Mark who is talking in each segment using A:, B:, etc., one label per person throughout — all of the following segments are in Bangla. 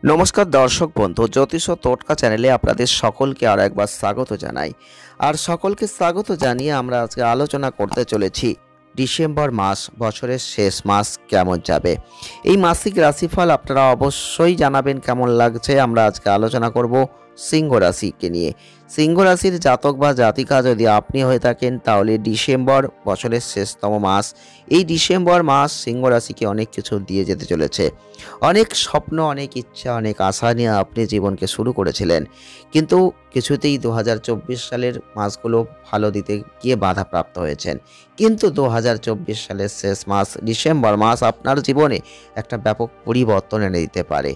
A: নমস্কার দর্শক বন্ধু, জ্যোতিষ ও টোটকা চ্যানেলে আপনাদের সকলকে আরো একবার স্বাগত জানাই। আর সকলকে স্বাগত জানিয়ে আমরা আজকে আলোচনা করতে চলেছি ডিসেম্বর মাস, বছরের শেষ মাস কেমন যাবে। এই মাসিক রাশিফল আপনারা অবশ্যই জানাবেন কেমন লাগছে। আমরা আজকে আলোচনা করব সিংহ রাশিকে নিয়ে। সিংহ রাশির জাতক বা জাতিকা যদি আপনি হয়ে থাকেন, তাহলে ডিসেম্বর বছরের শেষতম মাস। এই ডিসেম্বর মাস সিংহ রাশিকে অনেক কিছু দিয়ে যেতে চলেছে। অনেক স্বপ্ন, অনেক ইচ্ছা, অনেক আশা নিয়ে আপনি জীবনকে শুরু করেছিলেন, কিন্তু কিছুতেই 2024 সালের মাসগুলো ভালো দিতে গিয়ে বাধাপ্রাপ্ত হয়েছেন। কিন্তু 2024 সালের শেষ মাস ডিসেম্বর মাস আপনার জীবনে একটা ব্যাপক পরিবর্তন এনে দিতে পারে।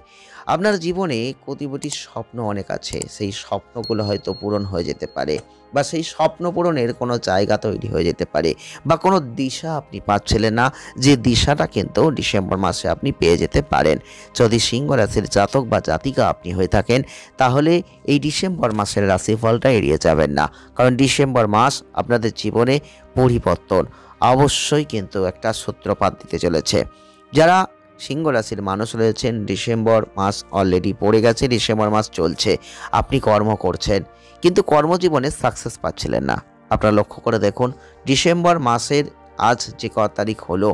A: আপনার জীবনে কোটি স্বপ্ন অনেক আছে, সেই স্বপ্নগুলো হয়তো পূরণ হয়ে যেতে পারে, বা সেই স্বপ্ন পূরণের কোনো জায়গা তৈরি হয়ে যেতে পারে, বা কোনো দিশা আপনি পাচ্ছিলেন না, যে দিশাটা কিন্তু ডিসেম্বর মাসে আপনি পেয়ে যেতে পারেন। যদি সিংহ রাশির জাতক বা জাতিকা আপনি হয়ে থাকেন, তাহলে এই ডিসেম্বর মাসের রাশিফলটা এড়িয়ে যাবেন না, কারণ ডিসেম্বর মাস আপনাদের জীবনে পরিবর্তন অবশ্যই কিন্তু একটা সূত্রপাত দিতে চলেছে। যারা সিংহ রাশির মানুষ রয়েছেন, ডিসেম্বর মাস অলরেডি পড়ে গেছে, ডিসেম্বর মাস চলছে, আপনি কর্ম করছেন কিন্তু কর্মজীবনে সাকসেস পাচ্ছিলেন না। আপনারা লক্ষ্য করে দেখুন, ডিসেম্বর মাসের আজ যে ক তারিখ হলো,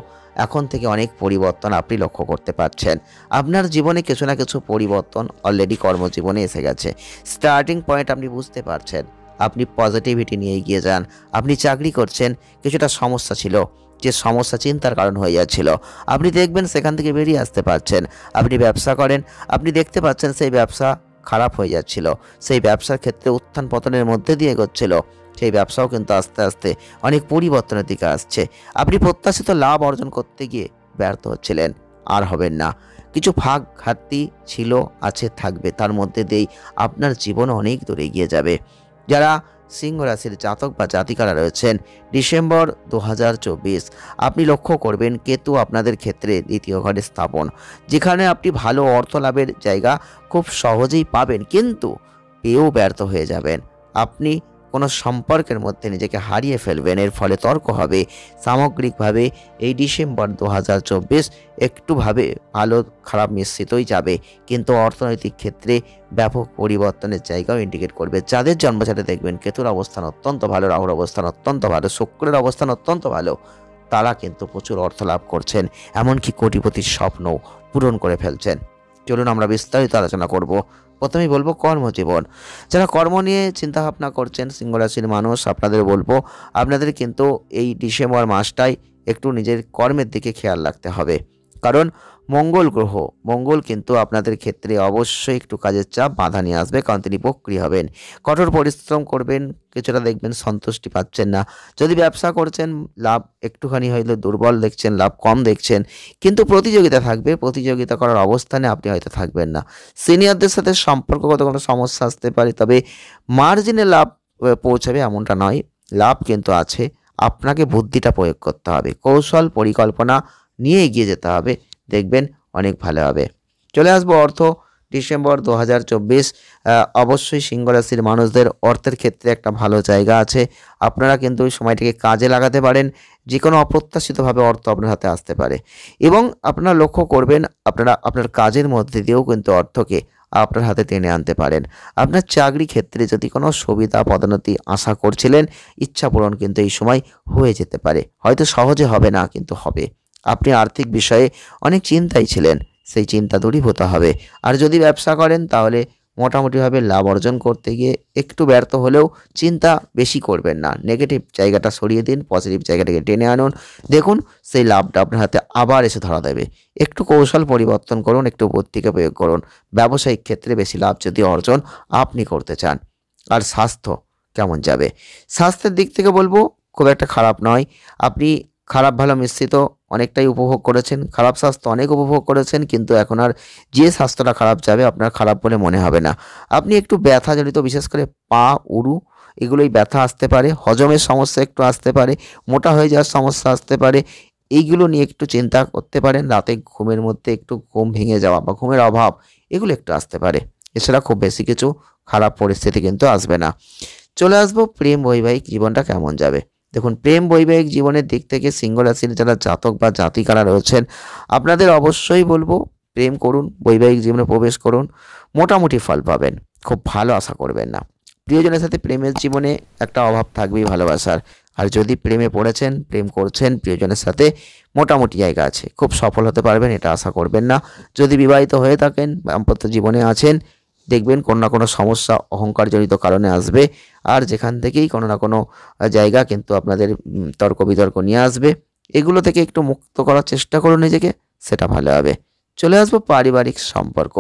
A: এখন থেকে অনেক পরিবর্তন আপনি লক্ষ্য করতে পারছেন। আপনার জীবনে কিছু না কিছু পরিবর্তন অলরেডি কর্মজীবনে এসে গেছে। স্টার্টিং পয়েন্ট আপনি বুঝতে পারছেন। আপনি পজিটিভিটি নিয়ে এগিয়ে যান। আপনি চাকরি করছেন, কিছুটা সমস্যা ছিল, যে সমস্যা চিন্তার কারণ হয়ে যাচ্ছিল, আপনি দেখবেন সেখান থেকে বেরিয়ে আসতে পারছেন। আপনি ব্যবসা করেন, আপনি দেখতে পাচ্ছেন সেই ব্যবসা খারাপ হয়ে যাচ্ছিল, সেই ব্যবসার ক্ষেত্রে উত্থান পতনের মধ্যে দিয়ে এগোচ্ছিল, সেই ব্যবসাও কিন্তু আস্তে আস্তে অনেক পরিবর্তনের দিকে আসছে। আপনি প্রত্যাশিত লাভ অর্জন করতে গিয়ে ব্যর্থ হচ্ছিলেন, আর হবেন না। কিছু ফাঁক ঘাটতি ছিল, আছে, থাকবে, তার মধ্যে দিয়েই আপনার জীবন অনেক দূরে এগিয়ে যাবে। যারা সিংহ রাশির জাতক বা জাতিকারা রয়েছেন, ডিসেম্বর 2024 আপনি লক্ষ্য করবেন কেতু আপনাদের ক্ষেত্রে দ্বিতীয় ঘরে স্থাপন, যেখানে আপনি ভালো অর্থ লাভের জায়গা খুব সহজেই পাবেন, কিন্তু পেয়েও ব্যর্থ হয়ে যাবেন। আপনি কোনো সম্পর্কের মধ্যে নিজেকে হারিয়ে ফেলবেন, এর ফলে তর্ক হবে। সামগ্রিকভাবে এই ডিসেম্বর 2024 একটুভাবে ভালো খারাপ মিশ্রিতই যাবে, কিন্তু অর্থনৈতিক ক্ষেত্রে ব্যাপক পরিবর্তনের জায়গাও ইন্ডিকেট করবে। যাদের জন্মছকে দেখবেন কেতুর অবস্থান অত্যন্ত ভালো, রাহুর অবস্থান অত্যন্ত ভালো, শুক্রের অবস্থান অত্যন্ত ভালো, তারা কিন্তু প্রচুর অর্থ লাভ করছেন, এমনকি কোটিপতির স্বপ্নও পূরণ করে ফেলছেন। চলুন আমরা বিস্তারিত আলোচনা করব। প্রথমেই বলবো কর্মজীবন। যারা কর্ম নিয়ে চিন্তাভাবনা করছেন সিংহ রাশির মানুষ, আপনাদের বলবো আপনাদের কিন্তু এই ডিসেম্বর মাসটাই একটু নিজের কর্মের দিকে খেয়াল রাখতে হবে। কারণ মঙ্গল গ্রহ, মঙ্গল কিন্তু আপনাদের ক্ষেত্রে অবশ্যই একটু কাজের চাপ বাধা নিয়ে আসবে, কারণ তিনি বক্রী হবেন। কঠোর পরিশ্রম করবেন, কিছুটা দেখবেন সন্তুষ্টি পাচ্ছেন না। যদি ব্যবসা করছেন, লাভ একটুখানি হয়তো দুর্বল দেখছেন, লাভ কম দেখছেন, কিন্তু প্রতিযোগিতা থাকবে, প্রতিযোগিতা করার অবস্থানে আপনি হয়তো থাকবেন না। সিনিয়রদের সাথে সম্পর্কগত কোনো সমস্যা আসতে পারে, তবে মার্জিনে লাভ পৌঁছাবে এমনটা নয়। লাভ কিন্তু আছে, আপনাকে বুদ্ধিটা প্রয়োগ করতে হবে, কৌশল পরিকল্পনা নিয়ে এগিয়ে যেতে হবে, দেখবেন অনেক ভালো হবে। চলে আসবো অর্থ। ডিসেম্বর 2024 অবশ্যই সিংহ রাশির মানুষদের অর্থের ক্ষেত্রে একটা ভালো জায়গা আছে। আপনারা কিন্তু ওই সময়টিকে কাজে লাগাতে পারেন, যে কোনো অপ্রত্যাশিতভাবে অর্থ আপনার হাতে আসতে পারে, এবং আপনারা লক্ষ্য করবেন আপনারা আপনার কাজের মধ্যে দিয়েও কিন্তু অর্থকে আপনার হাতে টেনে আনতে পারেন। আপনার চাকরি ক্ষেত্রে যদি কোনো সুবিধা পদোন্নতি আশা করছিলেন, ইচ্ছা পূরণ কিন্তু এই সময় হয়ে যেতে পারে। হয়তো সহজে হবে না, কিন্তু হবে। আপনি আর্থিক বিষয়ে অনেক চিন্তায় ছিলেন, সেই চিন্তা দূরীভূত হবে। আর যদি ব্যবসা করেন, তাহলে মোটামুটিভাবে লাভ অর্জন করতে গিয়ে একটু ব্যর্থ হলেও চিন্তা বেশি করবেন না, নেগেটিভ জায়গাটা সরিয়ে দিন, পজিটিভ জায়গাটাকে টেনে আনুন, দেখুন সেই লাভটা আপনার হাতে আবার এসে ধরা দেবে। একটু কৌশল পরিবর্তন করুন, একটু বুদ্ধিকে প্রয়োগ করুন। ব্যবসায়িক ক্ষেত্রে বেশি লাভ যদি অর্জন আপনি করতে চান। আর স্বাস্থ্য কেমন যাবে? স্বাস্থ্যের দিক থেকে বলবো খুব একটা খারাপ নয়। আপনি খারাপ ভালো মিশ্রিত অনেকটাই উপভোগ করেছেন, খারাপ স্বাস্থ্য অনেক উপভোগ করেছেন, কিন্তু এখন আর যে স্বাস্থ্যটা খারাপ যাবে আপনার খারাপ বলে মনে হবে না। আপনি একটু ব্যথাজনিত, বিশেষ করে পা, উরু, এগুলোই ব্যথা আসতে পারে, হজমের সমস্যা একটু আসতে পারে, মোটা হয়ে যাওয়ার সমস্যা আসতে পারে, এইগুলো নিয়ে একটু চিন্তা করতে পারেন। রাতে ঘুমের মধ্যে একটু ঘুম ভেঙে যাওয়া বা ঘুমের অভাব, এগুলো একটু আসতে পারে। এছাড়া খুব বেশি কিছু খারাপ পরিস্থিতি কিন্তু আসবে না। চলে আসবো প্রেম বৈবাহিক জীবনটা কেমন যাবে। দেখুন, প্রেম বৈবাহিক জীবনের দিক থেকে সিংহ রাশির যারা জাতক বা জাতিকারা রয়েছেন, আপনাদের অবশ্যই বলবো প্রেম করুন, বৈবাহিক জীবনে প্রবেশ করুন, মোটামুটি ফল পাবেন। খুব ভালো আশা করবেন না। প্রিয়জনের সাথে প্রেমের জীবনে একটা অভাব থাকবেই ভালোবাসার। আর যদি প্রেমে পড়েছেন, প্রেম করছেন, প্রিয়জনের সাথে মোটামুটি জায়গা আছে, খুব সফল হতে পারবেন, এটা আশা করবেন না। যদি বিবাহিত হয়ে থাকেন, দাম্পত্য জীবনে আছেন, দেখবেন কোনো না কোনো সমস্যা অহংকারজনিত কারণে আসবে। আর যেখান থেকেই কোনো না কোনো জায়গা কিন্তু আপনাদের তর্ক বিতর্ক নিয়ে আসবে। এগুলো থেকে একটু মুক্ত করার চেষ্টা করুন নিজেকে, সেটা ভালো হবে। চলে আসবো পারিবারিক সম্পর্ক।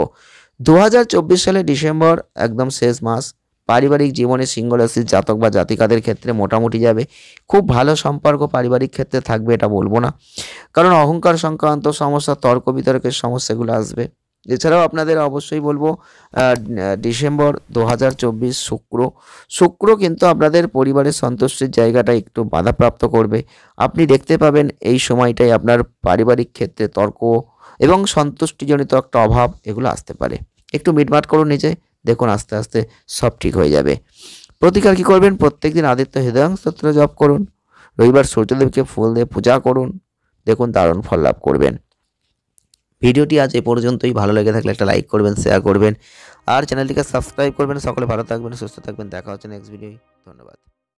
A: 2024 সালের ডিসেম্বর একদম শেষ মাস। পারিবারিক জীবনে সিংহ রাশির জাতক বা জাতিকাদের ক্ষেত্রে মোটামুটি যাবে। খুব ভালো সম্পর্ক পারিবারিক ক্ষেত্রে থাকবে এটা বলবো না, কারণ অহংকার সংক্রান্ত সমস্যা, তর্ক বিতর্কের সমস্যাগুলো আসবে। এছাড়াও আপনাদের অবশ্যই বলবো ডিসেম্বর 2024 শুক্র কিন্তু আপনাদের পরিবারের সন্তুষ্টির জায়গাটা একটু বাধাপ্রাপ্ত করবে। আপনি দেখতে পাবেন এই সময়টাই আপনার পারিবারিক ক্ষেত্রে তর্ক এবং সন্তুষ্টিজনিত একটা অভাব এগুলো আসতে পারে। একটু মিটমাট করুন নিজে, দেখুন আস্তে আস্তে সব ঠিক হয়ে যাবে। প্রতিকার কী করবেন? প্রত্যেকদিন আদিত্য হৃদয়াং স্তোত্র জপ করুন, রবিবার সূর্যদেবকে ফুল দিয়ে পূজা করুন, দেখুন দারুণ ফল লাভ করবেন। ভিডিওটি আজ এ পর্যন্তই। ভালো লেগে থাকলে একটা লাইক করবেন, শেয়ার করবেন, আর চ্যানেলটিকে সাবস্ক্রাইব করবেন। সকলে ভালো থাকবেন, সুস্থ থাকবেন। দেখা হচ্ছে নেক্সট ভিডিওয়। ধন্যবাদ।